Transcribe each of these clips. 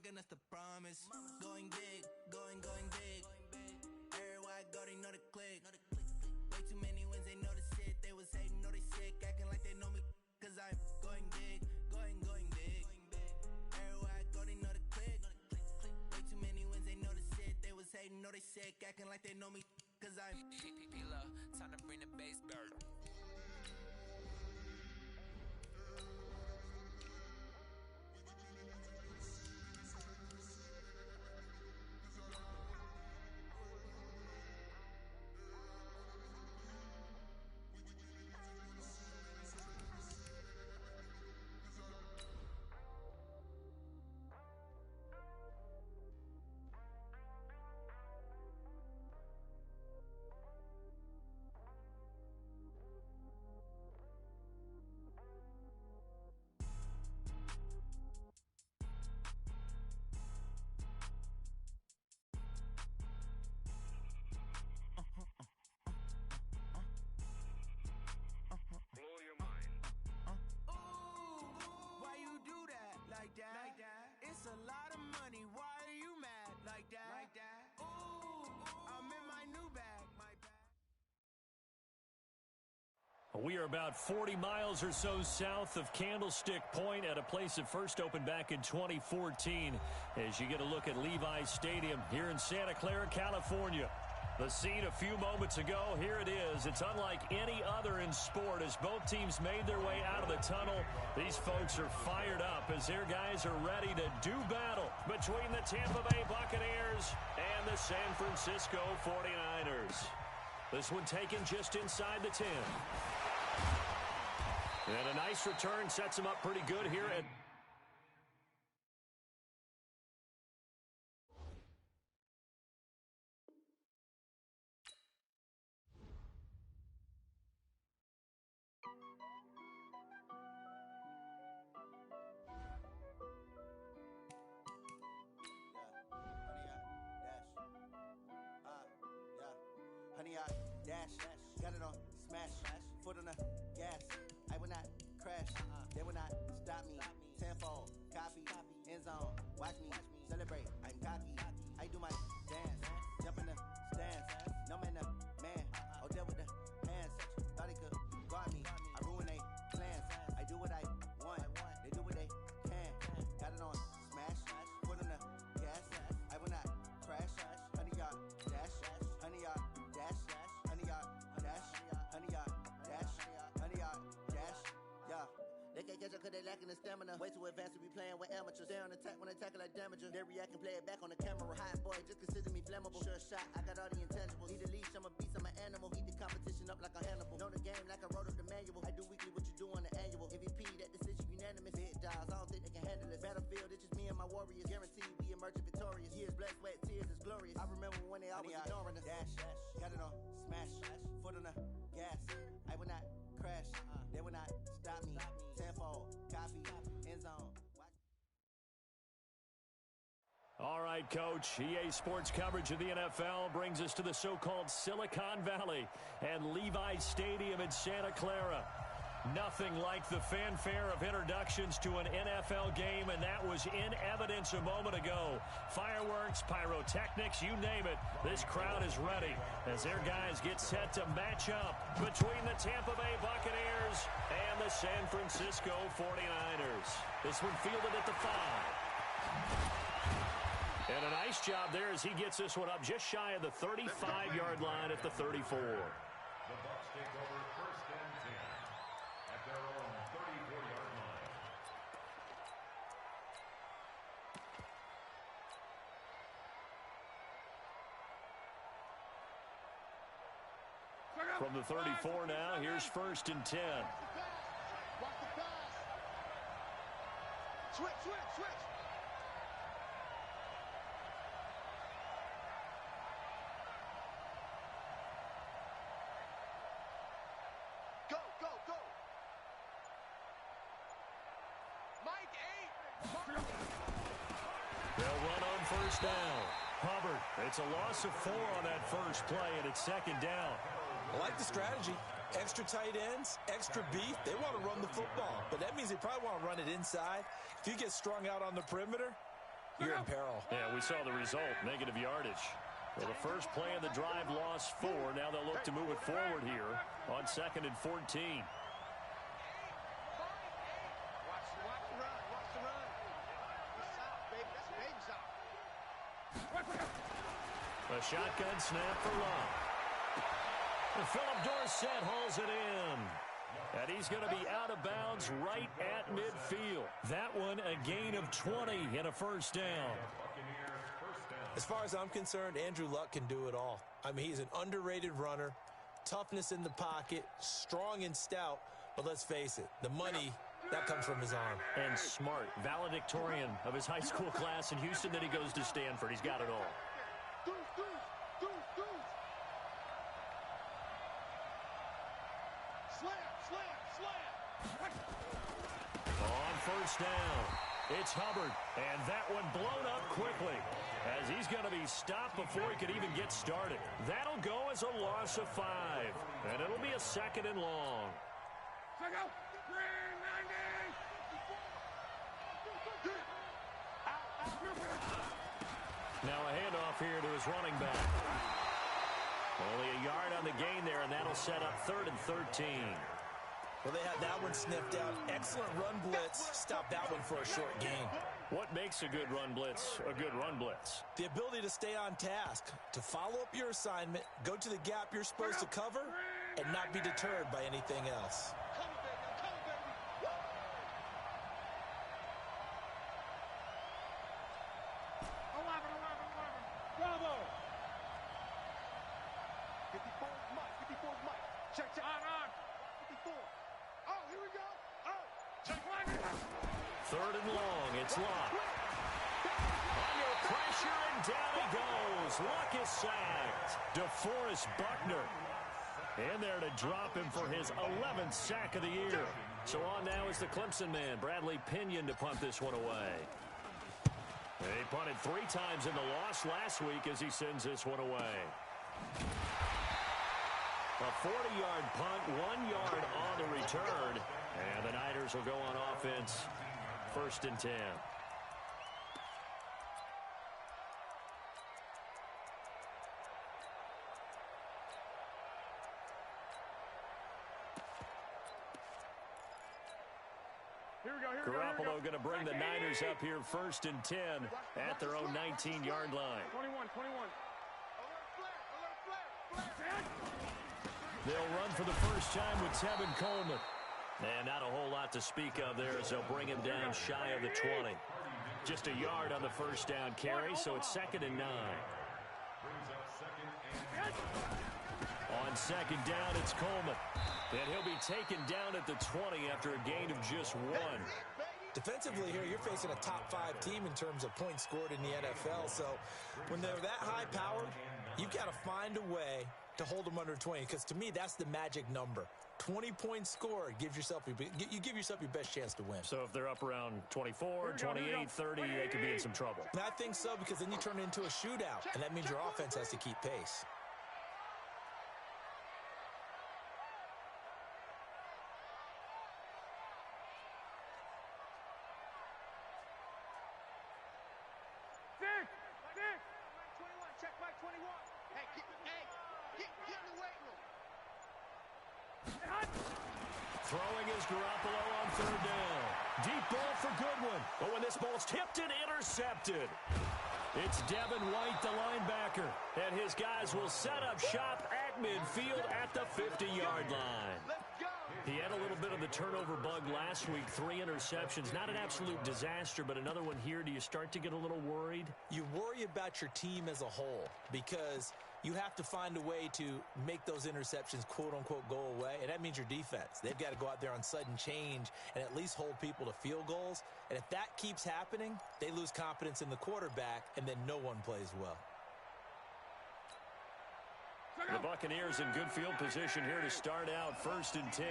fucking, that's the promise. Going big, going big. Everywhere I go, they know the click. Way too many wins, they know the shit. They was hating, know they sick, acting like they know me. Cause I'm going big, going big. Everywhere I go, they know the click. Way too many wins, they know the shit. They was hating, know they sick, acting like they know me. Cause I'm P-P-P-Love, time to bring the bass bird. It's a lot of money, why are you mad like that? Ooh, I'm in my new bag, We are about 40 miles or so south of Candlestick Point at a place that first opened back in 2014 as you get a look at Levi's Stadium here in Santa Clara, California. The scene a few moments ago, here it is. It's unlike any other in sport as both teams made their way out of the tunnel. These folks are fired up as their guys are ready to do battle between the Tampa Bay Buccaneers and the San Francisco 49ers. This one taken just inside the 10. And a nice return sets them up pretty good here at... Honey, I dash, got it on, smash, foot on the gas. I will not crash, they will not stop me. Tenfold, copy, end zone, watch me celebrate. I'm cocky, I do my dance, jump in the stands. No man, the man, oh, there with the hands. Thought he could guard me, I ruin they plans. I do what I want, they do what they can. Got it on, smash, foot on the gas. I will not crash, honey, y'all dash, honey, y'all dash, honey, y'all dash, honey, y'all dash, honey, y'all dash, yeah. They can't catch up cause they lacking the stamina. Way too advanced to be playing with amateurs. They on attack when they tackle like damager. They react and play it back on the camera. Hot boy, just consider me flammable. Sure shot, I got all the intangibles. Need a leash, I'm a beast, I'm an animal. Heat the competition up like a Hannibal. Know the game like I wrote up the manual. I do weekly what you do on the annual. MVP, that decision unanimous. Big dogs, I don't think they can handle it. Battlefield, it's just me and my warriors. Guaranteed we emerging victorious. Years, blood, sweat, tears, is glorious. I remember when they always ignoring us. Dash, got it on, smash, foot on the gas. I will not crash, they will not stop me. Tenfold, copy, end zone. All right, Coach. EA Sports coverage of the NFL brings us to the so-called Silicon Valley and Levi's Stadium in Santa Clara. Nothing like the fanfare of introductions to an NFL game, and that was in evidence a moment ago. Fireworks, pyrotechnics, you name it. This crowd is ready as their guys get set to match up between the Tampa Bay Buccaneers and the San Francisco 49ers. This one fielded at the 5. And a nice job there as he gets this one up just shy of the 35-yard line at the 34. The Bucs take over first and 10 at their own 34-yard line. From the 34 now, here's first and 10. Watch the pass. Switch. Go. Mike 8. They'll run on first down. Hubbard, it's a loss of 4 on that first play, and it's second down. I like the strategy. Extra tight ends, extra beef. They want to run the football, but that means they probably want to run it inside. If you get strung out on the perimeter, you're in peril. Yeah, we saw the result, negative yardage. Well, the first play of the drive lost 4. Now they'll look to move it forward here on 2nd and 14. Watch the run. Watch the run. That's out, baby. That's baby out. A shotgun snap for Love. And Philip Dorsett hauls it in. And he's going to be out of bounds right at midfield. That one a gain of 20 and a first down. As far as I'm concerned, Andrew Luck can do it all. I mean, he's an underrated runner, toughness in the pocket, strong and stout. But let's face it, the money, that comes from his arm. And smart, valedictorian of his high school class in Houston. Then he goes to Stanford. He's got it all. On first down, it's Hubbard, and that one blown up quickly as he's going to be stopped before he could even get started. That'll go as a loss of 5, and it'll be a 2nd and long. Now a handoff here to his running back. Only a yard on the gain there, and that'll set up 3rd and 13. Well, they had that one sniffed out. Excellent run blitz. Stop that one for a short gain. What makes a good run blitz a good run blitz? The ability to stay on task, to follow up your assignment, go to the gap you're supposed to cover, and not be deterred by anything else. Bravo! 54 is Mike. Check. On. 54. Oh, here we go. Oh, check one. 3rd and long. It's Locke. Under pressure, and down he goes. Luck is sacked. DeForest Buckner in there to drop him for his 11th sack of the year. So on now is the Clemson man, Bradley Pinion, to punt this one away. He punted 3 times in the loss last week as he sends this one away. A 40-yard punt, 1 yard on the return. And the Niners will go on offense, 1st and 10. Garoppolo going to bring the Niners up here 1st and 10 at their own 19-yard line. 21. They'll run for the first time with Tevin Coleman. And not a whole lot to speak of there as they'll bring him down shy of the 20. Just a yard on the first down carry, so it's 2nd and 9. On 2nd down, it's Coleman. And he'll be taken down at the 20 after a gain of just 1. Defensively here, you're facing a top-5 team in terms of points scored in the NFL. So when they're that high-powered, you've got to find a way to hold them under 20. Because to me, that's the magic number. 20 points scored gives yourself you give yourself your best chance to win. So if they're up around 24, 28, 30, they could be in some trouble. And I think so, because then you turn it into a shootout, and that means your offense has to keep pace. Check Mike 21. Hey, get in the weight room. Throwing is Garoppolo on 3rd down. Deep ball for Goodwin. But when this ball's tipped and intercepted, it's Devin White, the linebacker. And his guys will set up shop at midfield at the 50-yard line. Let's go. He had a little bit of the turnover bug last week, 3 interceptions. Not an absolute disaster, but another one here. Do you start to get a little worried? You worry about your team as a whole because you have to find a way to make those interceptions, quote-unquote, go away, and that means your defense. They've got to go out there on sudden change and at least hold people to field goals, and if that keeps happening, they lose confidence in the quarterback, and then no one plays well. The Buccaneers in good field position here to start out 1st and 10,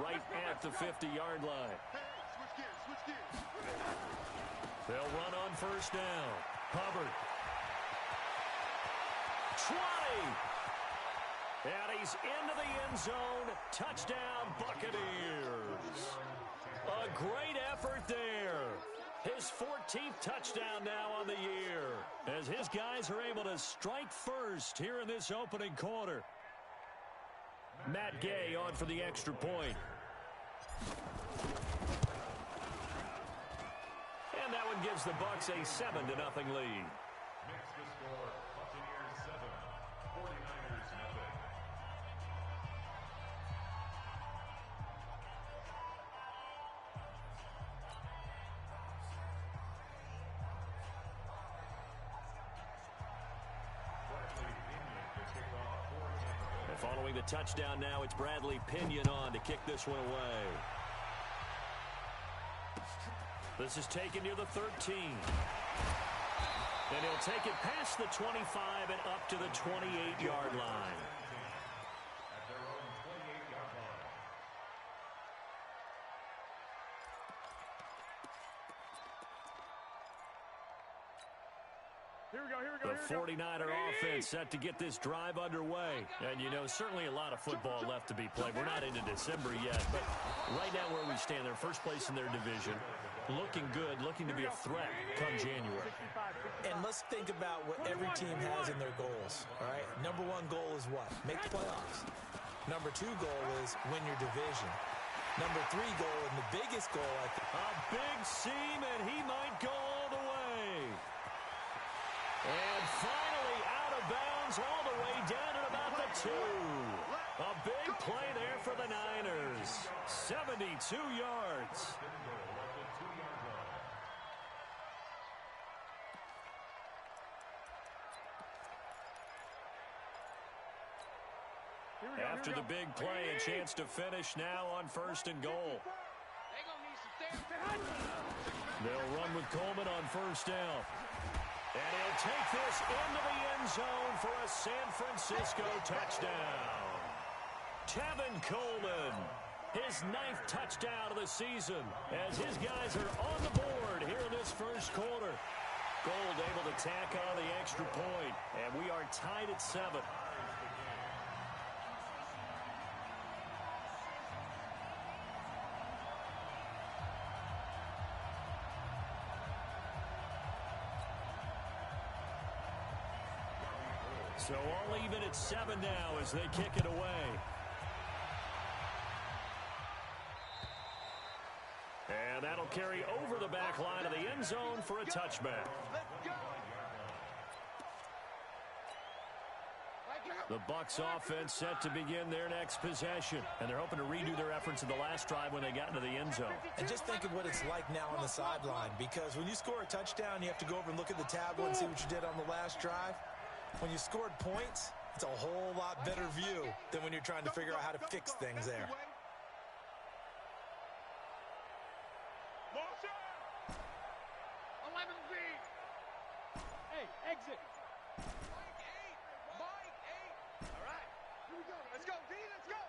right at the 50-yard line. Switch gears. They'll run on 1st down. Hubbard. 20. And he's into the end zone. Touchdown, Buccaneers. A great effort there. His 14th touchdown now on the year, as his guys are able to strike first here in this opening quarter. Matt Gay on for the extra point. And that one gives the Bucs a 7-0 lead. Makes the score Buccaneers 7, 49ers nothing. And following the touchdown now, it's Bradley Pinion on to kick this one away. This is taken near the 13. And he'll take it past the 25 and up to the 28-yard line. At their own 28-yard line. Here we go, here we go, The 49er offense set to get this drive underway. And, you know, certainly a lot of football left to be played. We're not into December yet, but right now where we stand, they're first place in their division. Looking good, looking to be a threat come January. And let's think about what every team has in their goals, all right? Number one goal is what? Make the playoffs. Number two goal is win your division. Number three goal, and the biggest goal, I think. A big seam, and he might go all the way. And finally out of bounds all the way down at about the 2. A big play there for the Niners. 72 yards. After the big play, a chance to finish now on 1st and goal. They'll run with Coleman on 1st down. And he'll take this into the end zone for a San Francisco touchdown. Tevin Coleman, his 9th touchdown of the season, as his guys are on the board here in this first quarter. Gold able to tack on the extra point, and we are tied at 7. So all even at 7 now as they kick it away. And that'll carry over the back line of the end zone for a touchback. The Bucs offense set to begin their next possession. And they're hoping to redo their efforts in the last drive when they got into the end zone. And just think of what it's like now on the sideline, because when you score a touchdown, you have to go over and look at the tablet and see what you did on the last drive. When you scored points, it's a whole lot better view than when you're trying to figure out how to fix things there. Hey, exit. Mike 8. All right. Here we go. Let's go, D. Let's go.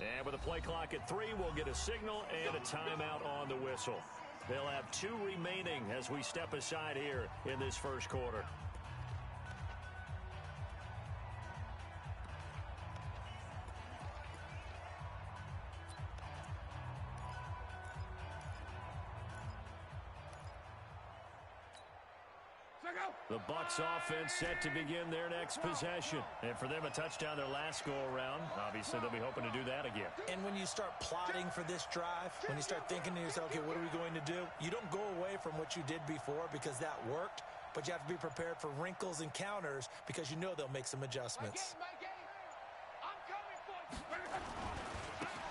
And with a play clock at 3, we'll get a signal and a timeout on the whistle. They'll have 2 remaining as we step aside here in this first quarter. The Bucs offense set to begin their next possession. And for them, a touchdown their last go-around. Obviously, they'll be hoping to do that again. And when you start plotting for this drive, when you start thinking to yourself, okay, what are we going to do? You don't go away from what you did before because that worked, but you have to be prepared for wrinkles and counters because you know they'll make some adjustments.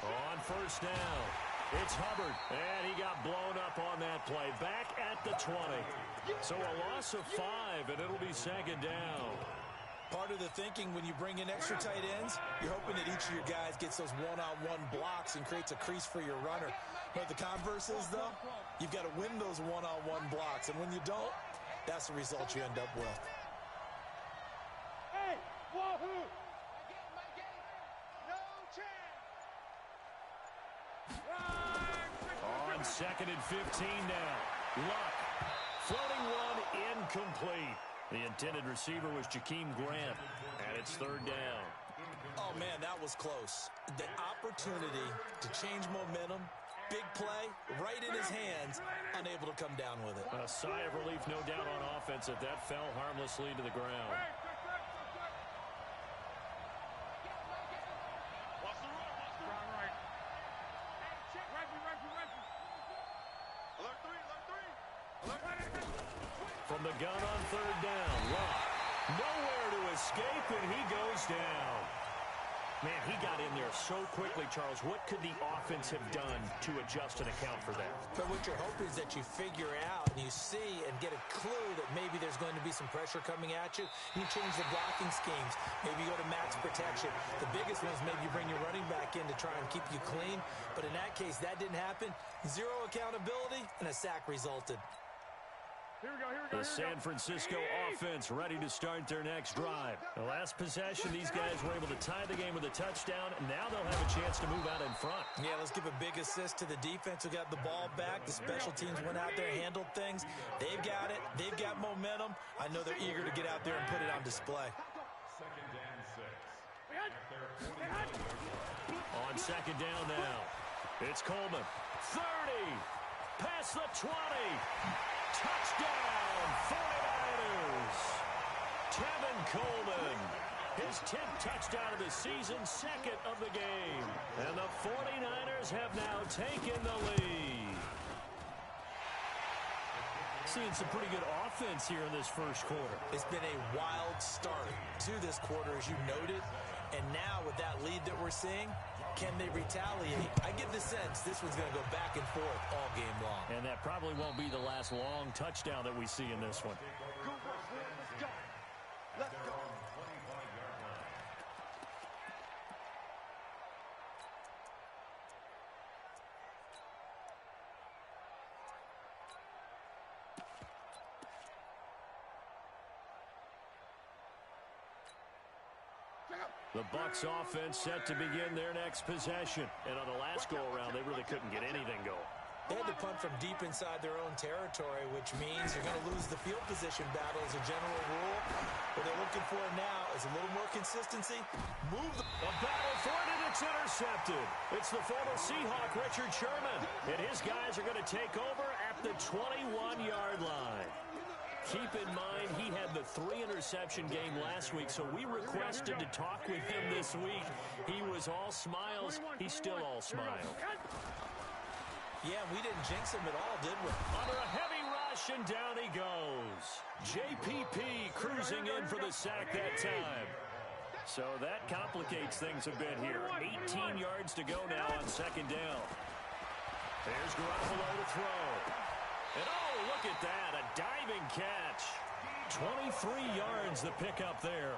On 1st down, it's Hubbard, and he got blown up on that play. Back at the 20. So a loss of 5, and it'll be 2nd down. Part of the thinking when you bring in extra tight ends, you're hoping that each of your guys gets those one-on-one blocks and creates a crease for your runner. But the converse is, though, you've got to win those one-on-one blocks, and when you don't, that's the result you end up with. Hey, wahoo! No chance. On 2nd and 15 now. Luck. Floating one incomplete. The intended receiver was Jakeem Grant, and it's 3rd down. Oh, man, that was close. The opportunity to change momentum, big play right in his hands, unable to come down with it. A sigh of relief, no doubt, on offense that fell harmlessly to the ground. From the gun on third down, Locke. Nowhere to escape, and he goes down. Man, he got in there so quickly, Charles. What could the offense have done to adjust and account for that? But what you're hoping is that you figure out and you see and get a clue that maybe there's going to be some pressure coming at you. You change the blocking schemes. Maybe you go to max protection. The biggest one is maybe you bring your running back in to try and keep you clean. But in that case, that didn't happen. Zero accountability, and a sack resulted. The San Francisco offense ready to start their next drive. The last possession, these guys were able to tie the game with a touchdown, and now they'll have a chance to move out in front. Yeah, let's give a big assist to the defense who got the ball back. The special teams went out there and handled things. They've got it. They've got momentum. I know they're eager to get out there and put it on display. On second down now. It's Coleman. 30. Past the 20. Touchdown, 49ers. Tevin Coleman, his 10th touchdown of the season, second of the game. And the 49ers have now taken the lead. Seeing some pretty good offense here in this first quarter. It's been a wild start to this quarter, as you noted. And now with that lead that we're seeing, can they retaliate? I get the sense this one's going to go back and forth all game long. And that probably won't be the last long touchdown that we see in this one. Let's go. Let's go. The Bucs offense set to begin their next possession. And on the last go-around, they really couldn't get anything going. They had to punt from deep inside their own territory, which means you're going to lose the field position battle as a general rule. What they're looking for now is a little more consistency. Move the battle for it, and it's intercepted. It's the former Seahawk, Richard Sherman. And his guys are going to take over at the 21-yard line. Keep in mind, he had the 3-interception game last week, so we requested to talk with him this week. He was all smiles. He's still all smiles. Yeah, we didn't jinx him at all, did we? Under a heavy rush, and down he goes. JPP cruising in for the sack that time. So that complicates things a bit here. 18 yards to go now on second down. There's Garoppolo to throw. And oh, look at that, a diving catch. 23 yards the pickup there.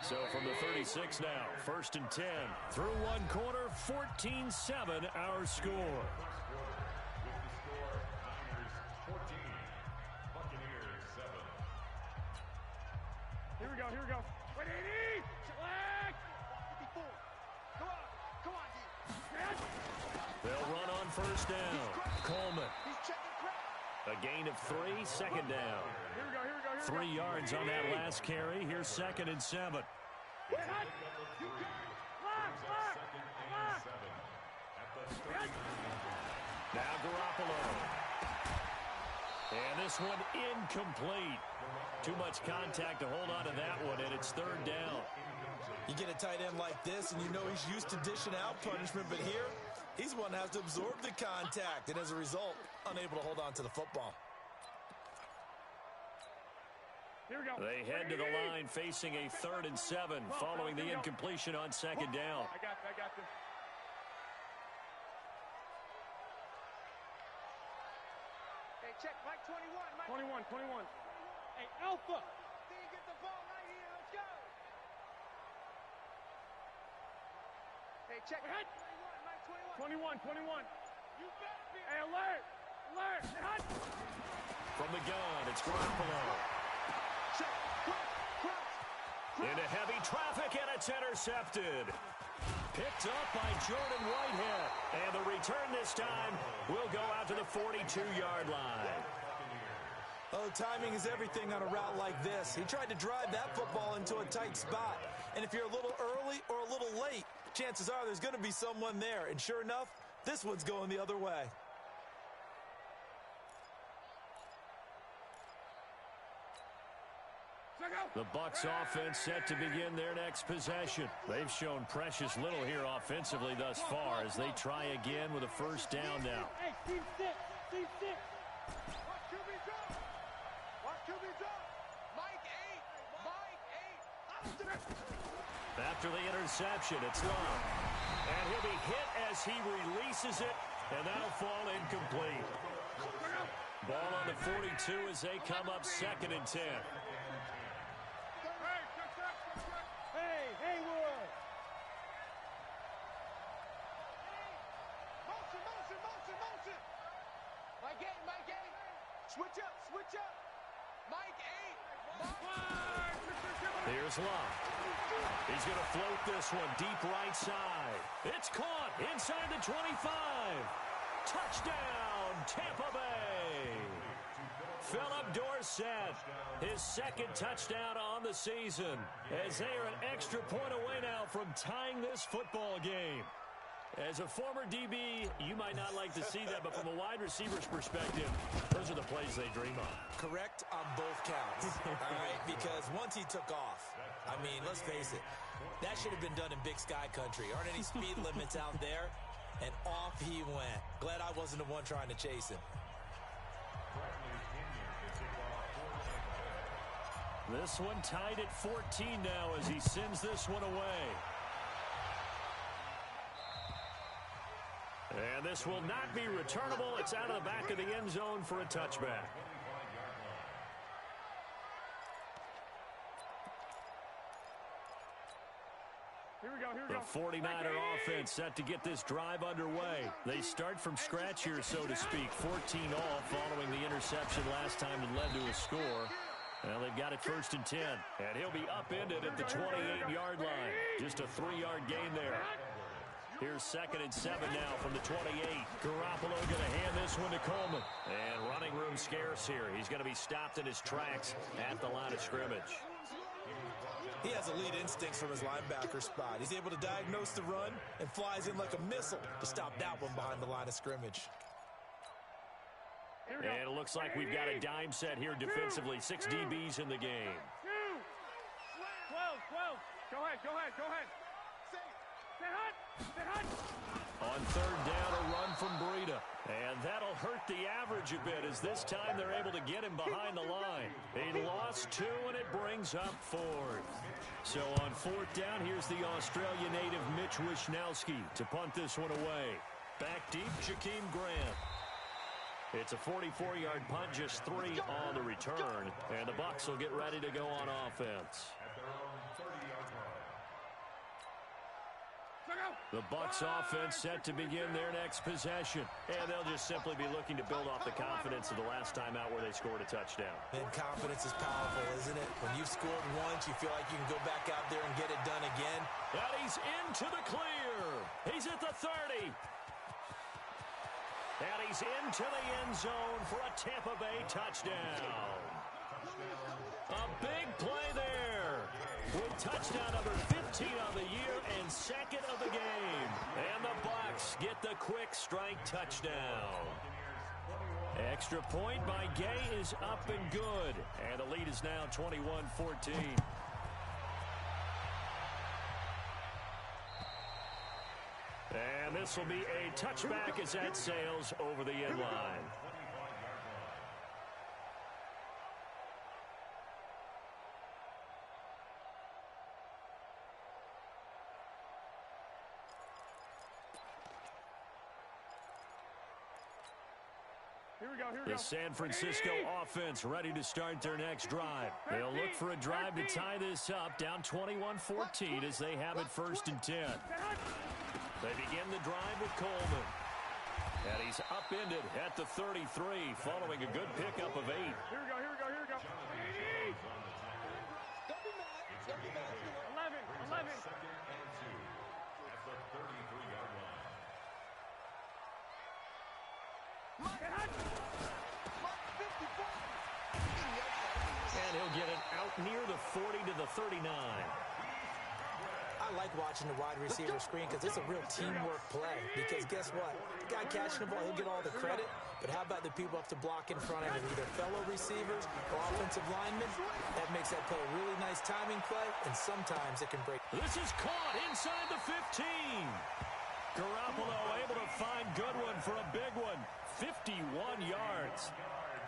So from the 36 now, first and 10. Through one quarter, 14-7 our score. Here we go. Wait, 80! Select! 54. Come on, D. They'll run on first down. Coleman. A gain of 3, second down. Here we go. 3 yards on that last carry. Here's second and 7. Now Garoppolo. And this one incomplete. Too much contact to hold on to that one, and it's third down. You get a tight end like this, and you know he's used to dishing out punishment, but here, he's one that has to absorb the contact, and as a result, unable to hold on to the football. Here we go. They head to the line facing a 3rd and 7 following the incompletion on second down. I got this. Hey, check, Mike 21. 21. Hey, Alpha. Then you get the ball right here. Let's go. Hey, check. Mike 21. You better be. Hey, alert. From the gun, it's Garoppolo. Into heavy traffic, and it's intercepted. Picked up by Jordan Whitehead. And the return this time will go out to the 42-yard line. Oh, timing is everything on a route like this. He tried to drive that football into a tight spot. And if you're a little early or a little late, chances are there's going to be someone there. And sure enough, this one's going the other way. The Bucs offense set to begin their next possession. They've shown precious little here offensively thus far as they try again with a first down now. Hey, team six. Watch QB drop. Mike 8. After the interception, it's Love. And he'll be hit as he releases it, and that'll fall incomplete. Ball on the 42 as they come up 2nd and 10. Hey, Haywood. Motion. Mike 8. Switch up. Mike 8. Here's Love. He's going to float this one deep right side. It's caught inside the 25. Touchdown, Tampa Bay. Philip Dorsett, his 2nd touchdown on the season, as they are an extra point away now from tying this football game. As a former DB, you might not like to see that, but from a wide receiver's perspective, those are the plays they dream of. Correct on both counts, all right? Because once he took off, I mean, let's face it, that should have been done in Big Sky country. Aren't any speed limits out there? And off he went. Glad I wasn't the one trying to chase him. This one tied at 14 now as he sends this one away. And this will not be returnable. It's out of the back of the end zone for a touchback. Here we go. The 49er offense set to get this drive underway. They start from scratch here, so to speak. 14 all following the interception last time that led to a score. Well, they've got it 1st and 10. And he'll be upended at the 28-yard line. Just a 3-yard gain there. Here's 2nd and 7 now from the 28. Garoppolo going to hand this one to Coleman. And running room scarce here. He's going to be stopped in his tracks at the line of scrimmage. He has elite instincts from his linebacker spot. He's able to diagnose the run and flies in like a missile to stop that one behind the line of scrimmage. And it looks like we've got a dime set here defensively. 6 DBs in the game. 12. Go ahead. Stay hot. On 3rd down, a run from Breida. And that'll hurt the average a bit as this time they're able to get him behind the line. He lost 2, and it brings up 4th. So on 4th down, here's the Australia native Mitch Wishnowsky to punt this one away. Back deep, Jakeem Grant. It's a 44-yard punt, just 3 on the return. And the Bucs will get ready to go on offense. The Bucs offense set to begin their next possession. And they'll just simply be looking to build off the confidence of the last time out where they scored a touchdown. And confidence is powerful, isn't it? When you've scored once, you feel like you can go back out there and get it done again. And he's into the clear. He's at the 30. And he's into the end zone for a Tampa Bay touchdown. A big play there with touchdown number 15 of the year and 2nd of the game. And the Bucs get the quick strike touchdown. Extra point by Gay is up and good. And the lead is now 21-14. And this will be a touchback as that sails over the end line. The San Francisco offense ready to start their next drive. They'll look for a drive to tie this up, down 21-14 as they have it 1st and 10. They begin the drive with Coleman. And he's upended at the 33 following a good pickup of 8. Here we go. 11. And he'll get it out near the 40 to the 39. I like watching the wide receiver screen because it's a real teamwork play. Because guess what? The guy catching the ball, he'll get all the credit. But how about the people have to block in front of him, either fellow receivers or offensive linemen? That makes that play a really nice timing play, and sometimes it can break. This is caught inside the 15. Garoppolo able to find Goodwin for a big one. 51 yards.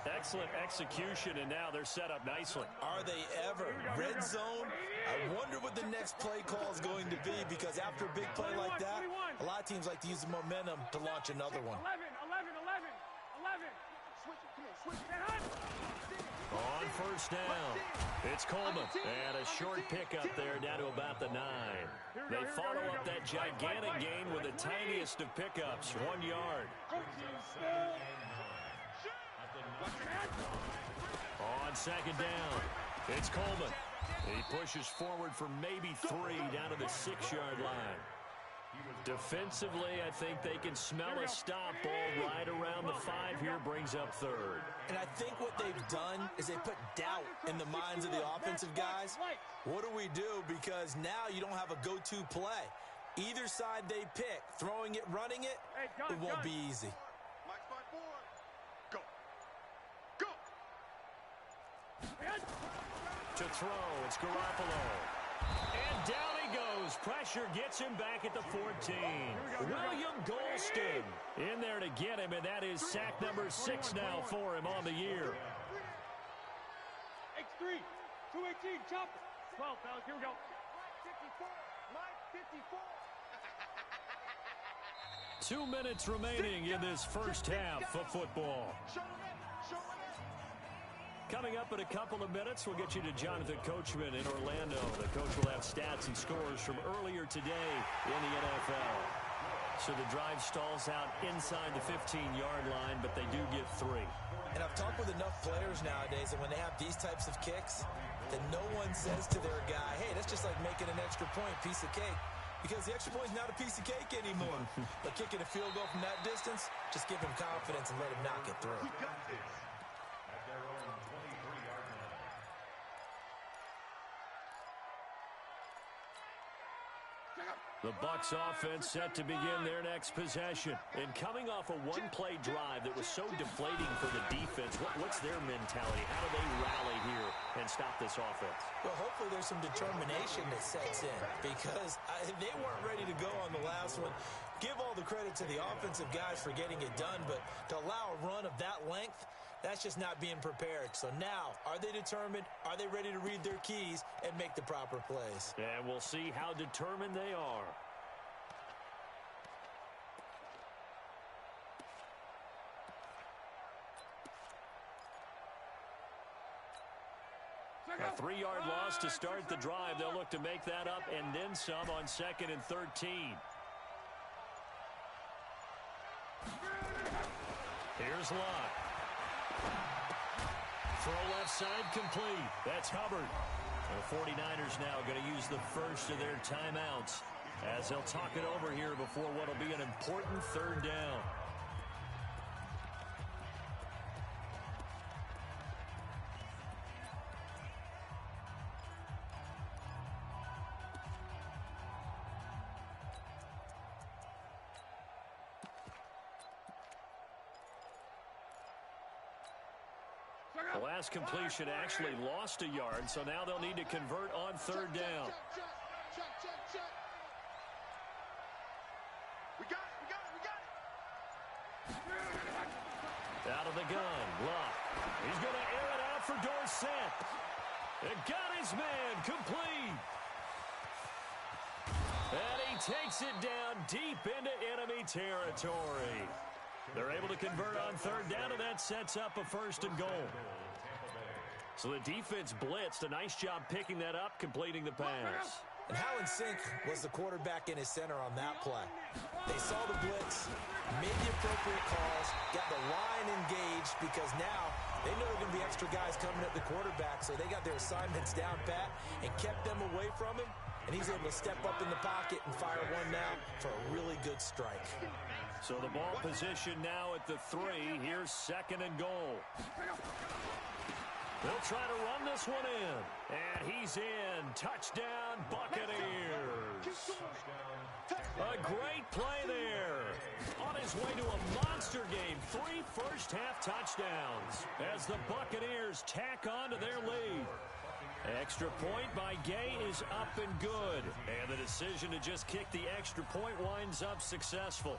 Excellent execution, and now they're set up nicely. Are they ever? Red zone? I wonder what the next play call is going to be, because after a big play like that, a lot of teams like to use the momentum to launch another one. 11. Switch it. On first down, it's Coleman, and a short pickup there down to about the 9. They follow up that gigantic gain with the tiniest of pickups, 1 yard. On second down, it's Coleman. He pushes forward for maybe 3 down to the 6-yard line. Defensively, I think they can smell a stop ball right around the 5 here, brings up third. And I think what they've done is they put doubt in the minds of the offensive guys. What do we do? Because now you don't have a go-to play. Either side they pick, throwing it, running it, it won't be easy. To throw, it's Garoppolo. And down he goes. Pressure gets him back at the 14. William Golston in there to get him, and that is sack number 6 now for him on the year. X3, 218, chop it. 12, fellas, here we go. 54, Mike 54. 2 minutes remaining in this first half of football. Coming up in a couple of minutes, we'll get you to Jonathan Coachman in Orlando. The coach will have stats and scores from earlier today in the NFL. So the drive stalls out inside the 15-yard line, but they do get 3. And I've talked with enough players nowadays that when they have these types of kicks, that no one says to their guy, hey, that's just like making an extra point, piece of cake. Because the extra point is not a piece of cake anymore. But kicking a field goal from that distance, just give him confidence and let him knock it through. The Bucs offense set to begin their next possession. And coming off a one-play drive that was so deflating for the defense, what's their mentality? How do they rally here and stop this offense? Well, hopefully there's some determination that sets in, because they weren't ready to go on the last one. Give all the credit to the offensive guys for getting it done, but to allow a run of that length, that's just not being prepared. So now, are they determined? Are they ready to read their keys and make the proper plays? And we'll see how determined they are. A 3-yard loss to start the drive. They'll look to make that up and then some on 2nd and 13. Here's Locke. Throw left side complete. That's Hubbard. The 49ers now going to use the first of their timeouts as they'll talk it over here before what will be an important 3rd down. The last completion actually lost a yard, so now they'll need to convert on 3rd down. We got it. Out of the gun, Locke. He's going to air it out for Dorsett. It got his man complete. And he takes it down deep into enemy territory. They're able to convert on 3rd down, and that sets up a 1st and goal. So the defense blitzed. A nice job picking that up, completing the pass. And how in sync was the quarterback in his center on that play? They saw the blitz, made the appropriate calls, got the line engaged, because now they know there are going to be extra guys coming at the quarterback, so they got their assignments down pat and kept them away from him, and he's able to step up in the pocket and fire one now for a really good strike. So the ball position now at the 3. Here's 2nd and goal. They'll try to run this one in. And he's in. Touchdown, Buccaneers. A great play there. On his way to a monster game. 3 first-half touchdowns as the Buccaneers tack on to their lead. Extra point by Gay is up and good. And the decision to just kick the extra point winds up successful.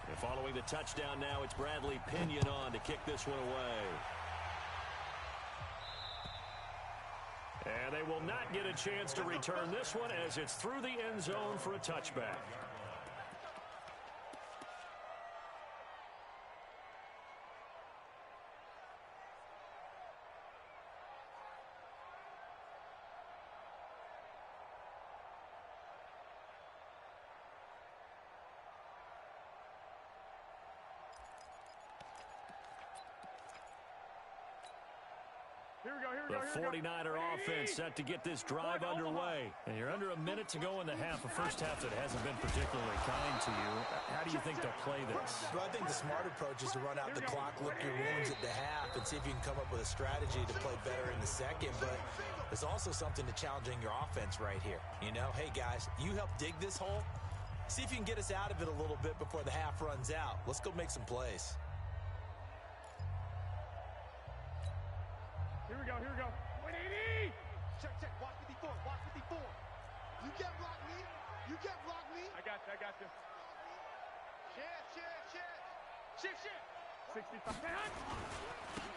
And following the touchdown now, it's Bradley Pinion on to kick this one away. And they will not get a chance to return this one as it's through the end zone for a touchback. The 49er offense set to get this drive underway. And you're under a minute to go in the half, a first half that hasn't been particularly kind to you. How do you think they'll play this? Well, I think the smart approach is to run out the clock, lick your wounds at the half, and see if you can come up with a strategy to play better in the second. But there's also something to challenging your offense right here. You know, hey, guys, you help dig this hole. See if you can get us out of it a little bit before the half runs out. Let's go make some plays. Here we go, here we go. 180! Check, check, watch 54, watch 54. You can't block me. You can't block me. I got you, I got you. Shit. 65.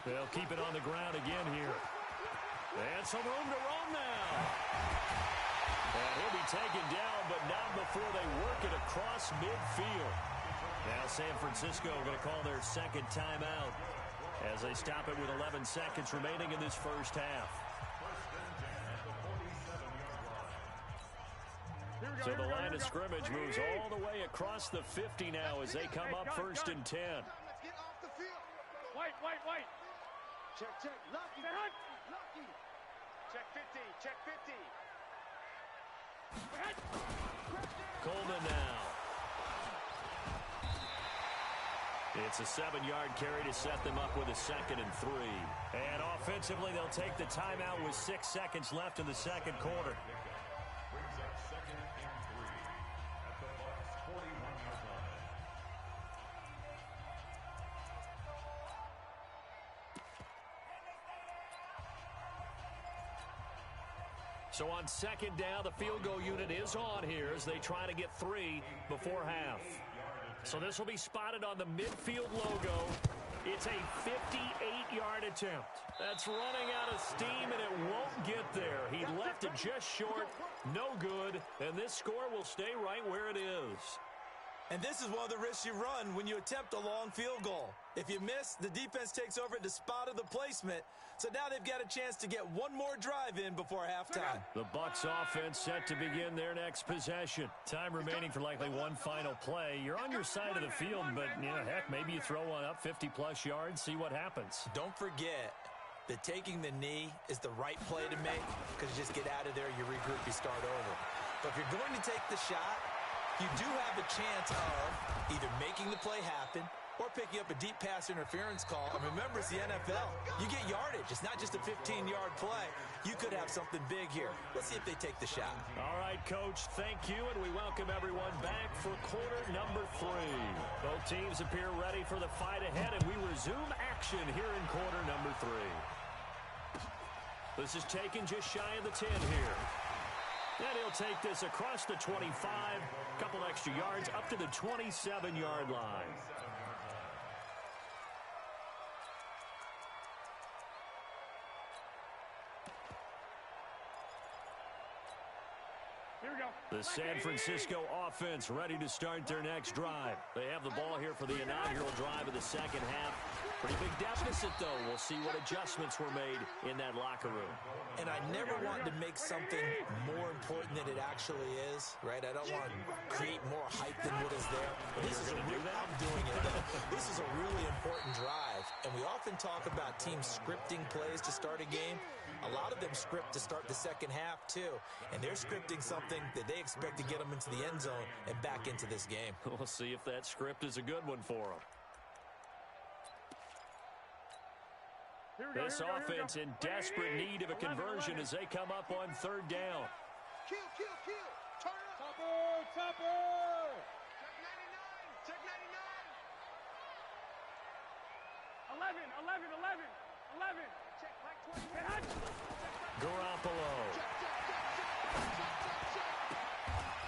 They'll keep it on the ground again here. And some room to roam now. And he'll be taken down, but not before they work it across midfield. Now San Francisco going to call their second timeout as they stop it with 11 seconds remaining in this first half. So the line of scrimmage moves all the way across the 50 now as they come up first and 10. Let's get off the field. White. Check. Lucky. Check 50. Coleman now. It's a 7-yard carry to set them up with a 2nd and 3. And offensively, they'll take the timeout with 6 seconds left in the second quarter. Brings up 2nd and 3 at the Bucs' 41-yard line. So on second down, the field goal unit is on here as they try to get 3 before half. So this will be spotted on the midfield logo. It's a 58-yard attempt. That's running out of steam, and it won't get there. He left it just short, no good, and this score will stay right where it is. And this is one of the risks you run when you attempt a long field goal. If you miss, the defense takes over at the spot of the placement. So now they've got a chance to get one more drive in before halftime. The Bucs offense set to begin their next possession. Time remaining for likely one final play. You're on your side of the field, but heck, maybe you throw one up 50-plus yards, see what happens. Don't forget that taking the knee is the right play to make because you just get out of there, you regroup, you start over. But if you're going to take the shot, you do have a chance of either making the play happen or picking up a deep pass interference call. And remember, it's the NFL. You get yardage. It's not just a 15-yard play. You could have something big here. Let's see if they take the shot. All right, Coach, thank you, and we welcome everyone back for quarter number 3. Both teams appear ready for the fight ahead, and we resume action here in quarter number 3. This is taken just shy of the 10 here. And he'll take this across the 25, couple extra yards up to the 27-yard line. Here we go. The San Francisco offense ready to start their next drive. They have the ball here for the inaugural drive of the second half. Pretty big deficit, though. We'll see what adjustments were made in that locker room. And I never want to make something more important than it actually is, right? I don't want to create more hype than what is there. But this is I'm doing it. This is a really important drive. And we often talk about teams scripting plays to start a game. A lot of them script to start the second half, too. And they're scripting something that they expect to get them into the end zone and back into this game. We'll see if that script is a good one for them. This offense in desperate need of a conversion as they come up on third down. Kill. Turn up. Topper. Check 99. 11. Check Mike 21. Garoppolo.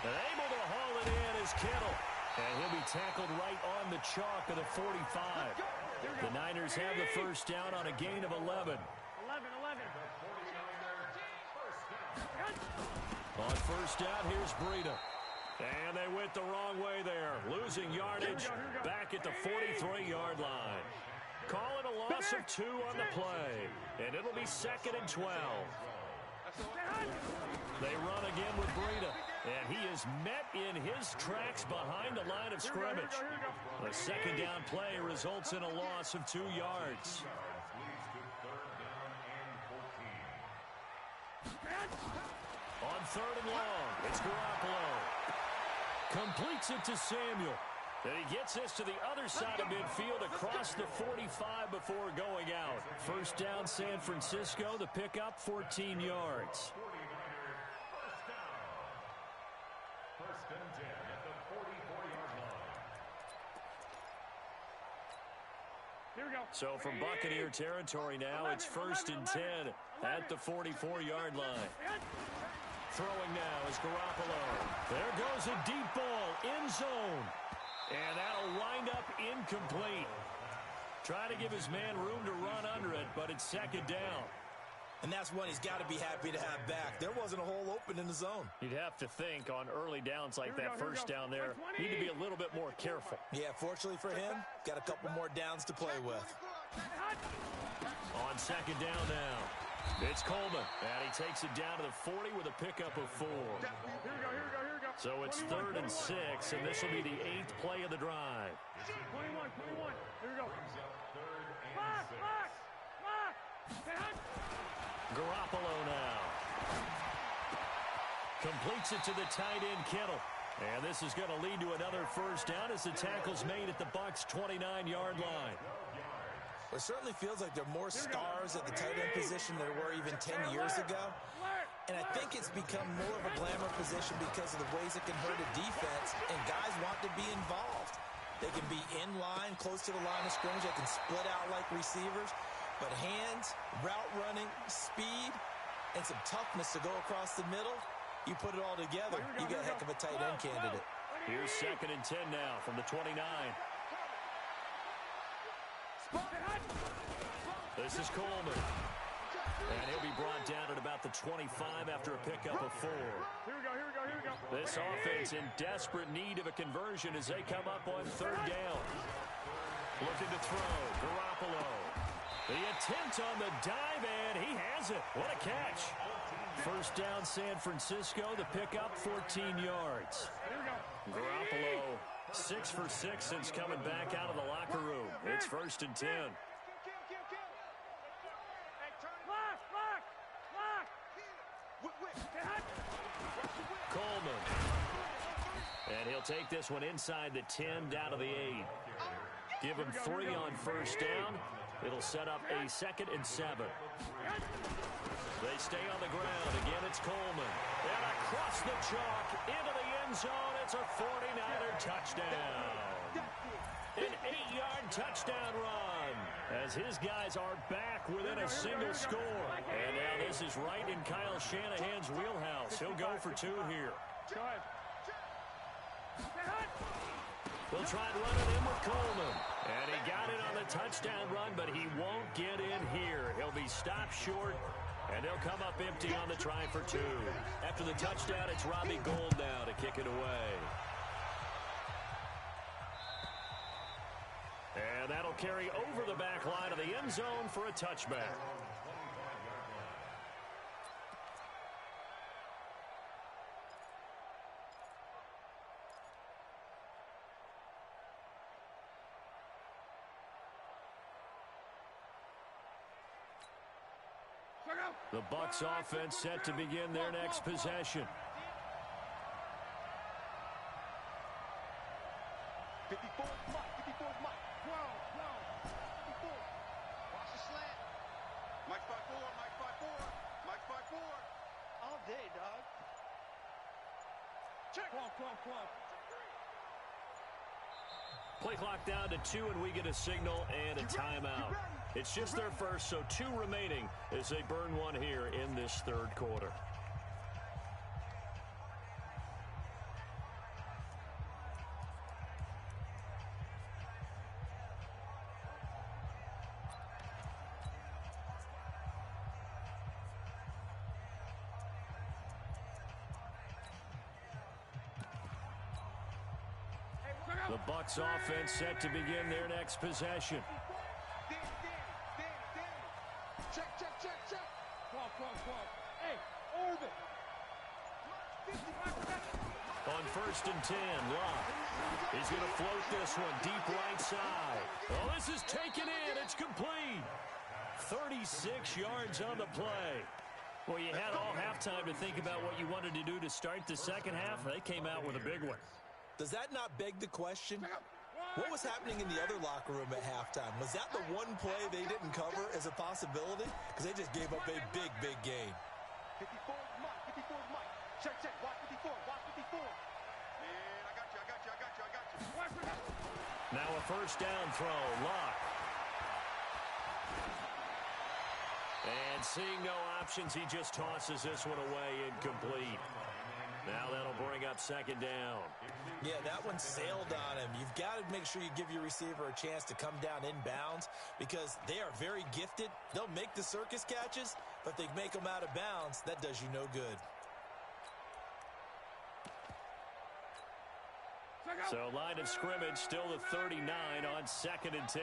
And able to haul it in is Kittle. And he'll be tackled right on the chalk of the 45. The Niners have the first down on a gain of 11. 11. On first down, here's Breida. And they went the wrong way there. Losing yardage back at the 43-yard line. Call it a loss of 2 on the play. And it'll be 2nd and 12. They run again with Breida. And he is met in his tracks behind the line of scrimmage. A second down play results in a loss of 2 yards. On third and long, it's Garoppolo. Completes it to Samuel. And he gets this to the other side of midfield across the 45 before going out. First down, San Francisco. The pickup, 14 yards. First and 10 at the 44-yard line. Here we go. So from Buccaneer territory now, it's first and 10 at the 44-yard line. Throwing now is Garoppolo. There goes a deep ball, end zone. And that'll wind up incomplete. Trying to give his man room to run under it, but it's second down. And that's one he's got to be happy to have back. There wasn't a hole open in the zone. You'd have to think on early downs like that first down there, need to be a little bit more careful. Yeah, fortunately for him, got a couple more downs to play with. On second down now, it's Coleman. And he takes it down to the 40 with a pickup of 4. Here we go. So it's 3rd and 6, and this will be the 8th play of the drive. 21. Here we go. Lock. Garoppolo now. Completes it to the tight end, Kittle. And this is going to lead to another first down as the tackle's made at the Bucs' 29-yard line. It certainly feels like there are more stars at the tight end position than there were even 10 years ago. And I think it's become more of a glamour position because of the ways it can hurt a defense, and guys want to be involved. They can be in line, close to the line of scrimmage. They can split out like receivers. But hands, route running, speed, and some toughness to go across the middle, you put it all together, you got a heck of a tight end candidate. Here's 2nd and 10 now from the 29. This is Coleman. And he'll be brought down at about the 25 after a pickup of 4. Here we go. This offense in desperate need of a conversion as they come up on third down. Looking to throw, Garoppolo. The attempt on the dive, and he has it. What a catch. First down, San Francisco. The pickup, 14 yards. Garoppolo, 6 for 6 since coming back out of the locker room. It's 1st and 10. Coleman. And he'll take this one inside the 10, down to the 8. Give him 3 on first down. It'll set up a 2nd and 7. They stay on the ground. Again, it's Coleman. And across the chalk into the end zone. It's a 49er touchdown. An 8-yard touchdown run as his guys are back within a single score. And now this is right in Kyle Shanahan's wheelhouse. He'll go for 2 here. They'll try and run it in with Coleman. And he got it on the touchdown run, but he won't get in here. He'll be stopped short, and they'll come up empty on the try for 2. After the touchdown, it's Robbie Gould now to kick it away. And that'll carry over the back line of the end zone for a touchback. The Bucs offense set to begin their next possession. Play clock down to 2, and we get a signal and a timeout. It's just their first, so 2 remaining as they burn one here in this third quarter. The Bucs offense set to begin their next possession. Check. Hey, orbit. On 1st and 10, Locke. He's going to float this one deep right side. Well, this is taken in. It's complete. 36 yards on the play. Well, you had all halftime to think about what you wanted to do to start the second half. They came out with a big one. Does that not beg the question? What was happening in the other locker room at halftime? Was that the one play they didn't cover as a possibility? Because they just gave up a big, big gain. 54 is Mike. Check. Watch 54. Man, I got you. Now a first down throw. Locke. And seeing no options, he just tosses this one away incomplete. Now that'll bring up second down. Yeah, that one sailed on him. You've got to make sure you give your receiver a chance to come down inbounds because they are very gifted. They'll make the circus catches, but they make them out of bounds. That does you no good. So line of scrimmage still the 39 on 2nd and 10.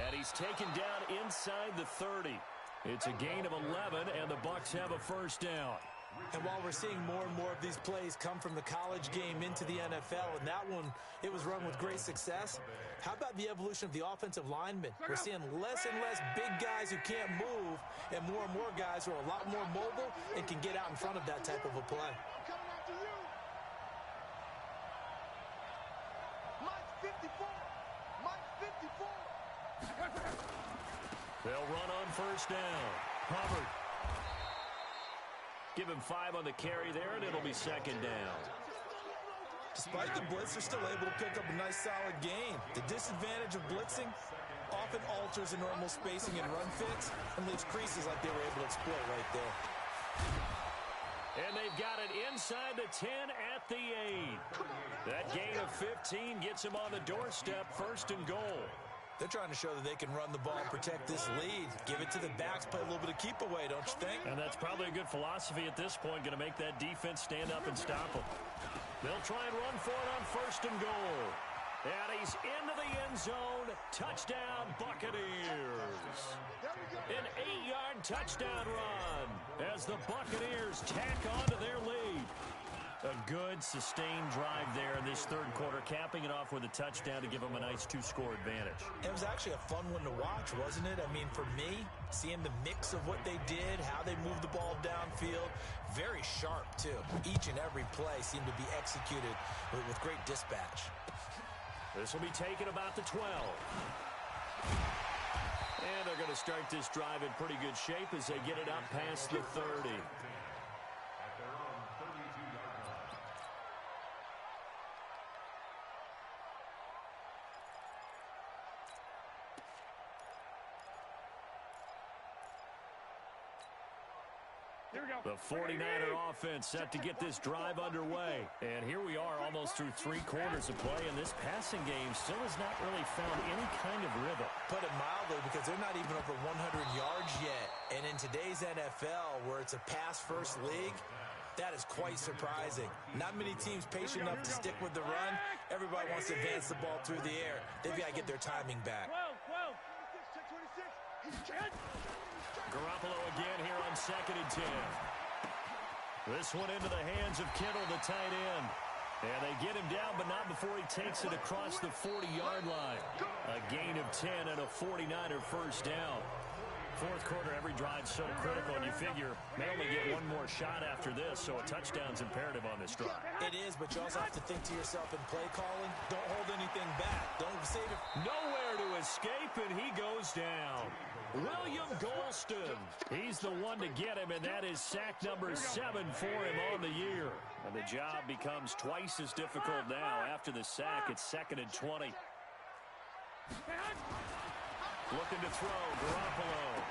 And he's taken down inside the 30. It's a gain of 11, and the Bucs have a first down. And while we're seeing more and more of these plays come from the college game into the NFL, and that one, it was run with great success, how about the evolution of the offensive linemen? We're seeing less and less big guys who can't move, and more guys who are a lot more mobile and can get out in front of that type of a play. They'll run on first down. Hubbard. Give him 5 on the carry there, and it'll be second down. Despite the blitz, they're still able to pick up a nice, solid gain. The disadvantage of blitzing often alters the normal spacing and run fits and leaves creases like they were able to exploit right there. And they've got it inside the 10 at the 8. That gain of 15 gets him on the doorstep, 1st and goal. They're trying to show that they can run the ball and protect this lead. Give it to the backs, play a little bit of keep away, don't you think? And that's probably a good philosophy at this point, going to make that defense stand up and stop them. They'll try and run for it on 1st and goal. And he's into the end zone. Touchdown, Buccaneers. An 8-yard touchdown run as the Buccaneers tack on to their lead. A good, sustained drive there in this third quarter, capping it off with a touchdown to give them a nice 2-score advantage. It was actually a fun one to watch, wasn't it? I mean, for me, seeing the mix of what they did, how they moved the ball downfield, very sharp, too. Each and every play seemed to be executed with great dispatch. This will be taken about the 12. And they're going to start this drive in pretty good shape as they get it up past the 30. The 49er offense set to get this drive underway. And here we are almost through 3 quarters of play, and this passing game still has not really found any kind of rhythm. Put it mildly, because they're not even over 100 yards yet. And in today's NFL, where it's a pass-first league, that is quite surprising. Not many teams patient enough to stick with the run. Everybody wants to advance the ball through the air. They've got to get their timing back. 26. Garoppolo again here on 2nd and 10. This one into the hands of Kittle, the tight end. And they get him down, but not before he takes it across the 40-yard line. A gain of 10 and a 49er first down. Fourth quarter, every drive's so critical, and you figure they only get one more shot after this, so a touchdown's imperative on this drive. It is, but you also have to think to yourself in play calling, don't hold anything back. Don't save it. Nowhere to escape, and he goes down. William Golston. He's the one to get him, and that is sack number 7 for him on the year. And the job becomes twice as difficult now. After the sack, it's 2nd and 20. Looking to throw, Garoppolo.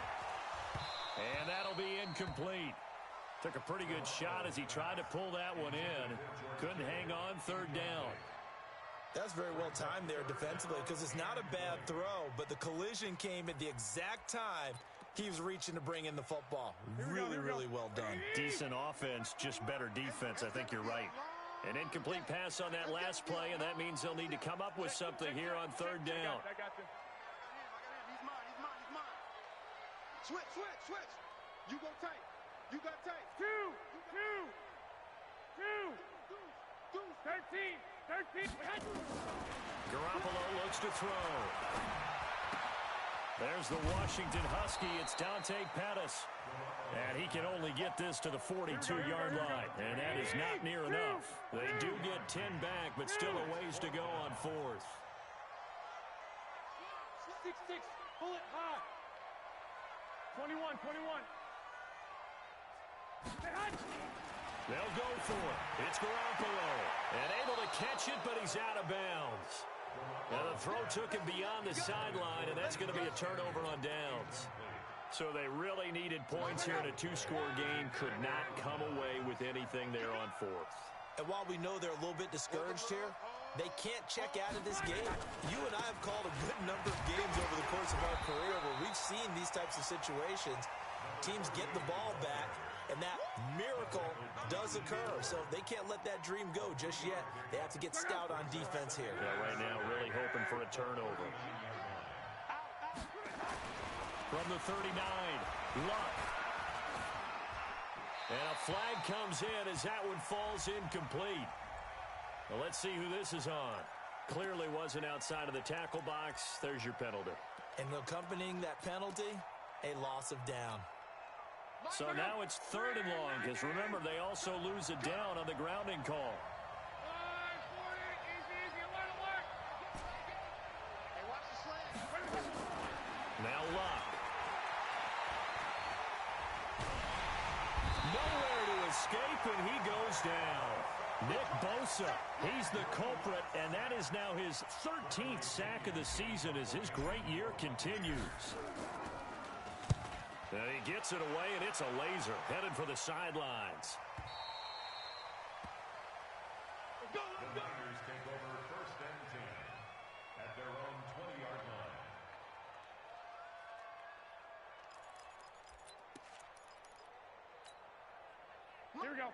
And that'll be incomplete. Took a pretty good shot as he tried to pull that one in. Couldn't hang on, 3rd down. That's very well timed there defensively because it's not a bad throw, but the collision came at the exact time he was reaching to bring in the football. Really, really well done. Decent offense, just better defense. I think you're right. An incomplete pass on that last play, and that means they'll need to come up with something here on 3rd down. I got you. He's mine. Switch. You go tight. You got tight. 2. 13. Garoppolo looks to throw. There's the Washington Husky. It's Dante Pettis. And he can only get this to the 42-yard line. And that is not near enough. They do get 10 back, but still a ways to go on 4th. 6. Pull it high. 21. They'll go for it. It's Garoppolo. And able to catch it, but he's out of bounds. Now the throw took him beyond the sideline, and that's going to be a turnover on downs. So they really needed points here in a 2-score game. Could not come away with anything there on 4th. And while we know they're a little bit discouraged here, they can't check out of this game. You and I have called a good number of games over the course of our career where we've seen these types of situations. Teams get the ball back, and that miracle does occur. So they can't let that dream go just yet. They have to get stout on defense here. Yeah, right now really hoping for a turnover. From the 39, Luck. And a flag comes in as that one falls incomplete. Well, let's see who this is on. Clearly wasn't outside of the tackle box. There's your penalty. And accompanying that penalty, a loss of down. So now it's 3rd and long, because remember, they also lose a down on the grounding call. Now Luck. Nowhere to escape, and he goes down. Nick Bosa, he's the culprit, and that is now his 13th sack of the season as his great year continues. And he gets it away, and it's a laser headed for the sidelines. The Niners take over 1st and 10 at their own 20-yard line.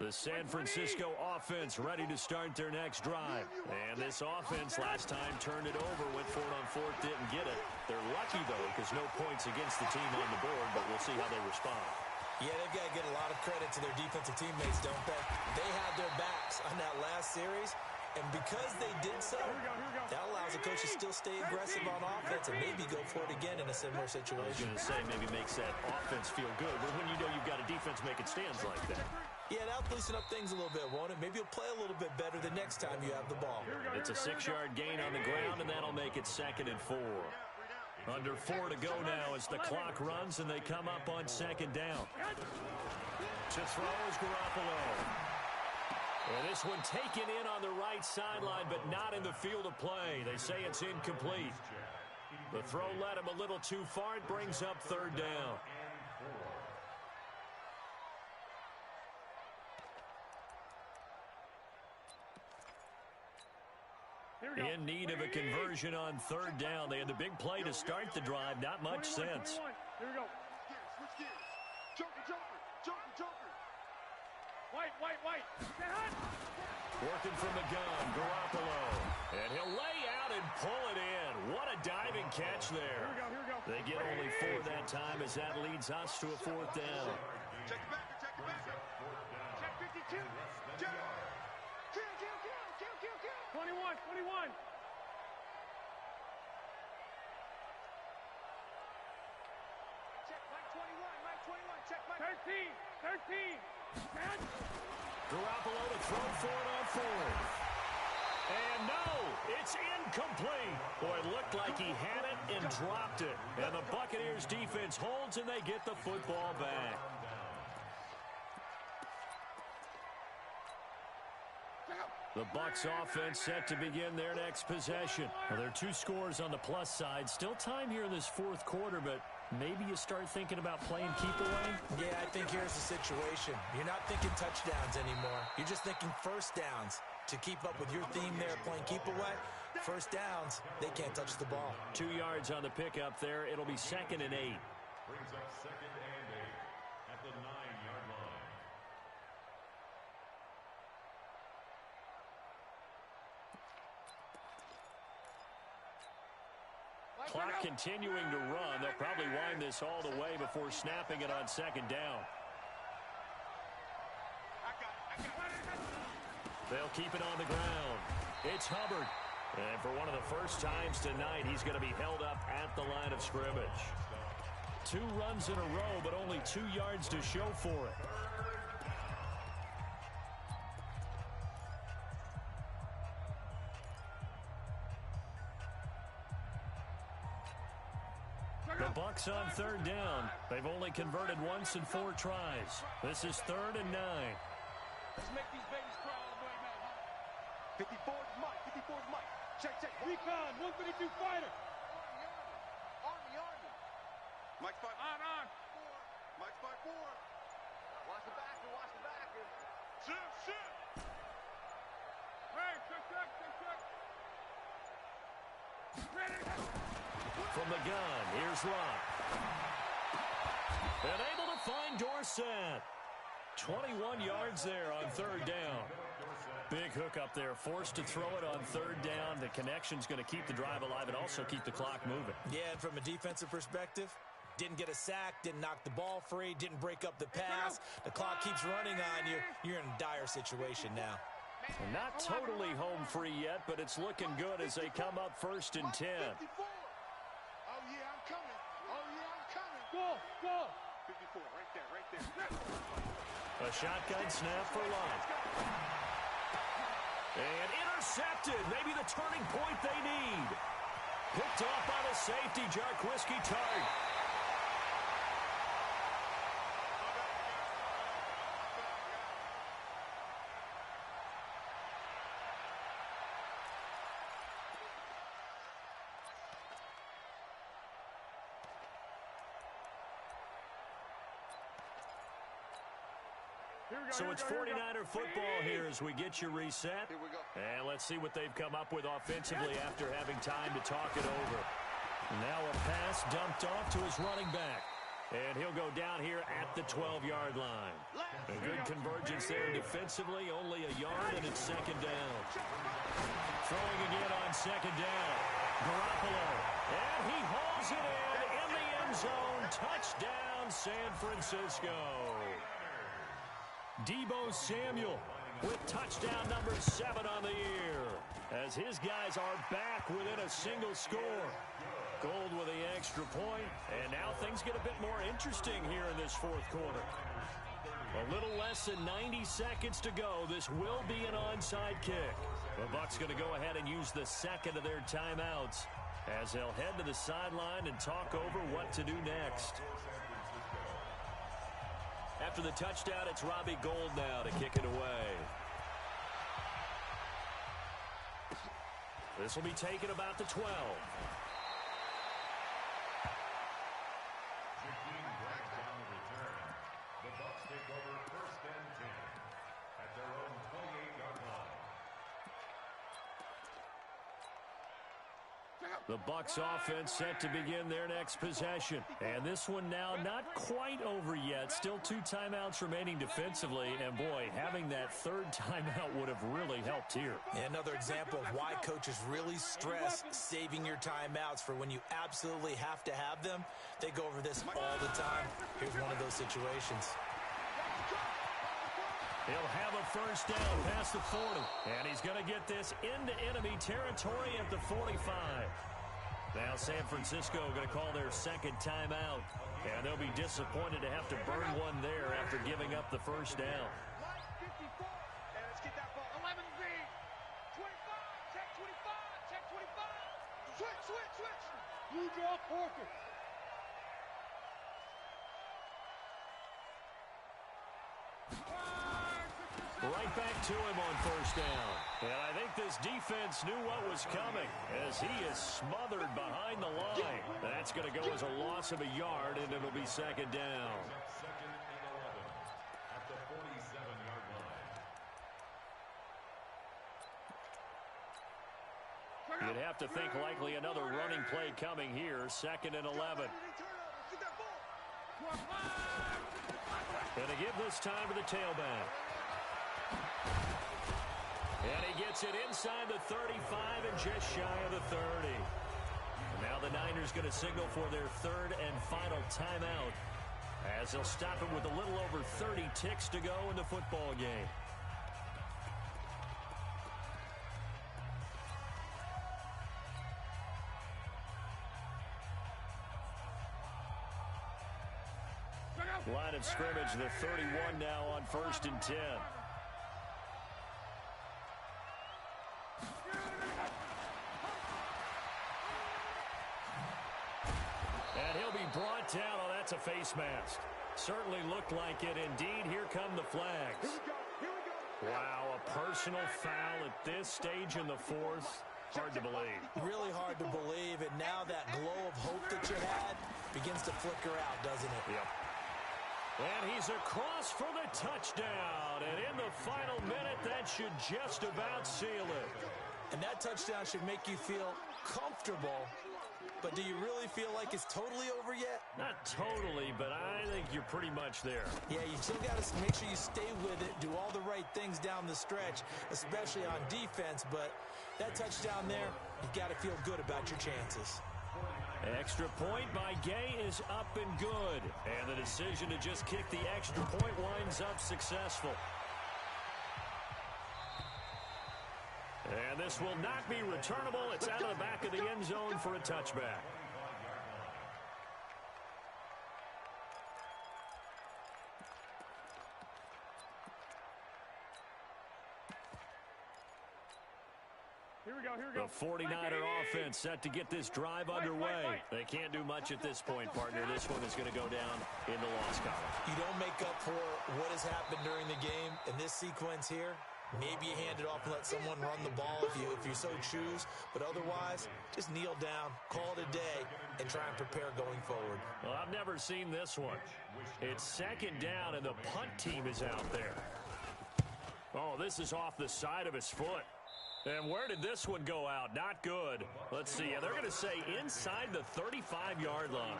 The San Francisco offense ready to start their next drive. And this offense last time turned it over, went for it on 4th, didn't get it. They're lucky, though, because no points against the team on the board, but we'll see how they respond. Yeah, they've got to get a lot of credit to their defensive teammates, don't they? They had their backs on that last series, and because they did so, that allows the coach to still stay aggressive on offense and maybe go for it again in a similar situation. I was going to say maybe makes that offense feel good, but when you know you've got a defense making stands like that. Yeah, that'll loosen up things a little bit, won't it? Maybe you'll play a little bit better the next time you have the ball. It's a 6-yard gain on the ground, and that'll make it 2nd and 4. Under 4 to go now as the clock runs, and they come up on 2nd down. To throw is Garoppolo. And this one taken in on the right sideline, but not in the field of play. They say it's incomplete. The throw led him a little too far. It brings up 3rd down. In need of a conversion on 3rd down. They had the big play to start the drive. Not much sense. Here we go. Switch gears. Joker. White. Working from the gun, Garoppolo. And he'll lay out and pull it in. What a diving catch there. Here we go. They get only 4 that time as that leads us to a 4th down. Check it back. Check 52. Kill. 21. Check Check Mike. 13. Garoppolo to throw for it on fourth. And no, it's incomplete. Boy, it looked like he had it and dropped it. And the Buccaneers defense holds and they get the football back. The Bucs offense set to begin their next possession. Well, there are 2 scores on the plus side. Still time here in this fourth quarter, but maybe you start thinking about playing keep away? Yeah, I think here's the situation. You're not thinking touchdowns anymore. You're just thinking first downs. To keep up with your theme there, playing keep away, first downs, they can't touch the ball. 2 yards on the pickup there. It'll be 2nd and 8. Brings up 2nd and 8 at the 9-yard line. Clock continuing to run. They'll probably wind this all the way before snapping it on 2nd down. They'll keep it on the ground. It's Hubbard. And for one of the first times tonight, he's going to be held up at the line of scrimmage. 2 runs in a row, but only 2 yards to show for it. The Bucs on 3rd down. They've only converted once in 4 tries. This is 3rd and 9. Let's make these babies cry all the way, man. 54's Mike. 54's Mike. Check. Recon, 152 fighter. Army. Mike's 5. On. Mike's 5-4. Watch the backer. Shoot. Hey, check. Ready. From the gun, here's Rock. And able to find Dorsett. 21 yards there on 3rd down. Big hook up there, forced to throw it on 3rd down. The connection's going to keep the drive alive and also keep the clock moving. Yeah, and from a defensive perspective, didn't get a sack, didn't knock the ball free, didn't break up the pass. The clock keeps running on you. You're in a dire situation now. Well, not totally home free yet, but it's looking good as they come up 1st and 10. I'm coming. Go. 54, right there. A shotgun snap for Lott. And intercepted. Maybe the turning point they need. Picked off by the safety, Jarquiski Tart. So it's 49er football here as we get you reset. Here we go. And let's see what they've come up with offensively after having time to talk it over. Now a pass dumped off to his running back. And he'll go down here at the 12-yard line. A good convergence there defensively, only a yard, and it's 2nd down. Throwing again on 2nd down. Garoppolo. And he hauls it in the end zone. Touchdown, San Francisco. Deebo Samuel with touchdown number 7 on the year as his guys are back within a single score. Gold with the extra point, and now things get a bit more interesting here in this 4th quarter. A little less than 90 seconds to go. This will be an onside kick. The Bucs going to go ahead and use the 2nd of their timeouts as they'll head to the sideline and talk over what to do next. After the touchdown, it's Robbie Gould now to kick it away. This will be taken about the 12. The Bucs take over 1st and 10 at their own 28-yard line. The Bucs offense set to begin their next possession. And this one now not quite over yet. Still 2 timeouts remaining defensively. And boy, having that 3rd timeout would have really helped here. Another example of why coaches really stress saving your timeouts for when you absolutely have to have them. They go over this all the time. Here's one of those situations. He'll have a 1st down past the 40. And he's going to get this into enemy territory at the 45. Now San Francisco going to call their second timeout. And they'll be disappointed to have to burn one there after giving up the first down. 54. And let's get that ball. 11Z. 25. Check 25. Check 25. Switch. Blue draw Parker. Right back to him on first down. And I think this defense knew what was coming as he is smothered behind the line. That's going to go as a loss of a yard, and it'll be second down. Second and 11 at the 47-yard line. You'd have to think likely another running play coming here. Second and 11. And to give this time to the tailback. And he gets it inside the 35 and just shy of the 30. And now the Niners going to signal for their third and final timeout as they'll stop it with a little over 30 ticks to go in the football game. Line of scrimmage, the 31 now on first and 10. And he'll be brought down. Oh, that's a face mask. Certainly looked like it. Indeed, here come the flags. Wow, a personal foul at this stage in the fourth. Hard to believe. Really hard to believe. And now that glow of hope that you had begins to flicker out, doesn't it? Yep. And he's across for the touchdown. And in the final minute, that should just about seal it. And that touchdown should make you feel comfortable. But do you really feel like it's totally over yet? Not totally, but I think you're pretty much there. Yeah, you still got to make sure you stay with it, do all the right things down the stretch, especially on defense. But that touchdown there, you've got to feel good about your chances. Extra point by Gay is up and good. And the decision to just kick the extra point winds up successful. And this will not be returnable. It's out of the back of the end zone for a touchback. Here we go. The 49er offense set to get this drive underway. They can't do much at this point, partner. This one is going to go down in the loss column. You don't make up for what has happened during the game in this sequence here. Maybe you hand it off and let someone run the ball if you so choose. But otherwise, just kneel down, call it a day, and try and prepare going forward. Well, I've never seen this one. It's second down, and the punt team is out there. Oh, this is off the side of his foot. And where did this one go out? Not good. Let's see. They're going to say inside the 35-yard line.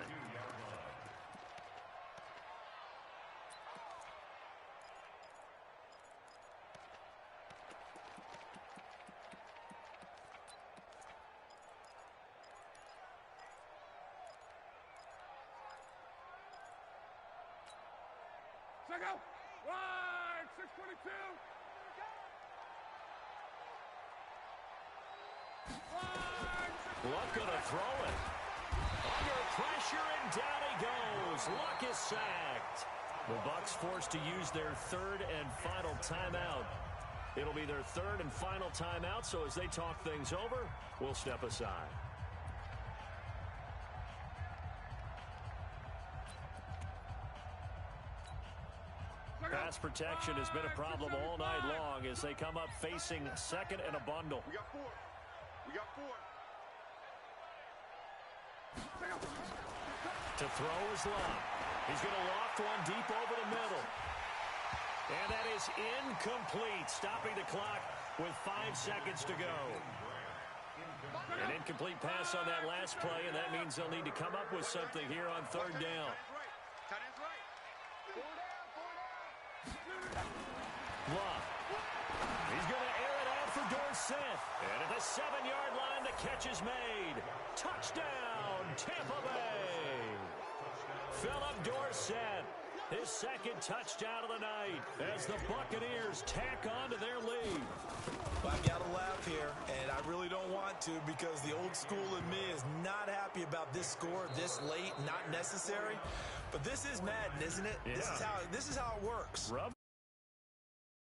Check out. Wide. 622. Luck gonna throw it. Under pressure, and down he goes. Luck is sacked. The Bucs forced to use their third and final timeout. It'll be their third and final timeout, so as they talk things over, we'll step aside. Pass protection has been a problem all night long as they come up facing second and a bundle. We got four. To throw is Love. He's going to loft one deep over the middle. And that is incomplete, stopping the clock with 5 seconds to go. An incomplete pass on that last play, and that means they'll need to come up with something here on third down. Love. He's going to air it out for Dorsett. And at the 7-yard line, the catch is made. Touchdown, Tampa Bay. Philip Dorsett. his second touchdown of the night as the Buccaneers tack on to their lead. Well, I got to laugh here, and I really don't want to because the old school in me is not happy about this score this late, not necessary. But this is Madden, isn't it? Yeah. This is how it works.